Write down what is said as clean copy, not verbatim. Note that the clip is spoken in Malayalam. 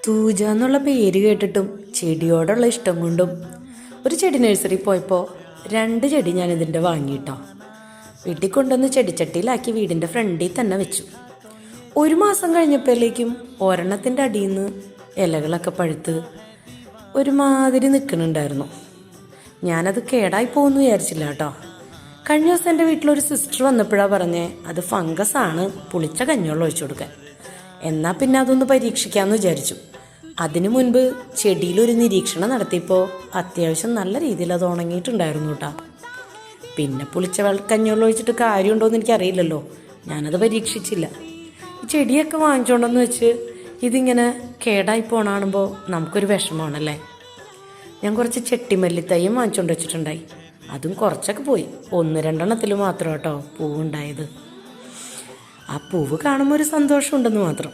തൂജ എന്നുള്ള പേര് കേട്ടിട്ടും ചെടിയോടുള്ള ഇഷ്ടം കൊണ്ടും ഒരു ചെടി നഴ്സറി പോയപ്പോൾ 2 ചെടി ഞാൻ ഇതിൻ്റെ വാങ്ങിയിട്ടോ. വീട്ടിൽ കൊണ്ടുവന്ന് ചെടിച്ചട്ടിയിലാക്കി വീടിൻ്റെ ഫ്രണ്ടിൽ തന്നെ വെച്ചു. 1 മാസം കഴിഞ്ഞപ്പോഴേക്കും ഒരെണ്ണത്തിൻ്റെ അടിയിൽ നിന്ന് ഇലകളൊക്കെ പഴുത്ത് ഒരുമാതിരി നിൽക്കുന്നുണ്ടായിരുന്നു. ഞാനത് കേടായി പോകുമെന്ന് വിചാരിച്ചില്ല കേട്ടോ. കഴിഞ്ഞ ദിവസം എൻ്റെ വീട്ടിലൊരു സിസ്റ്റർ വന്നപ്പോഴാണ് പറഞ്ഞേ അത് ഫംഗസ് ആണ്, പുളിച്ച കഞ്ഞിവെള്ളം ഒഴിച്ചു കൊടുക്കാൻ. എന്നാൽ പിന്നെ അതൊന്ന് പരീക്ഷിക്കാമെന്ന് വിചാരിച്ചു. അതിനു മുൻപ് ചെടിയിലൊരു നിരീക്ഷണം നടത്തിയപ്പോൾ അത്യാവശ്യം നല്ല രീതിയിൽ അത് ഉണങ്ങിയിട്ടുണ്ടായിരുന്നു കേട്ടോ. പിന്നെ പുളിച്ച കഞ്ഞിവെള്ളം ഒഴിച്ചിട്ട് കാര്യമുണ്ടോയെന്ന് എനിക്കറിയില്ലല്ലോ, ഞാനത് പരീക്ഷിച്ചില്ല. ഈ ചെടിയൊക്കെ വാങ്ങിച്ചുകൊണ്ടെന്ന് വെച്ച് ഇതിങ്ങനെ കേടായി പോണാണുമ്പോൾ നമുക്കൊരു വിഷമമാണല്ലേ. ഞാൻ കുറച്ച് ചെട്ടിമല്ലിത്തൈയും വാങ്ങിച്ചുകൊണ്ട് വെച്ചിട്ടുണ്ടായി. അതും കുറച്ചൊക്കെ പോയി, 1-2 മാത്രം കേട്ടോ പൂവുണ്ടായത്. ആ പൂവ് കാണുമ്പോൾ ഒരു സന്തോഷമുണ്ടെന്ന് മാത്രം.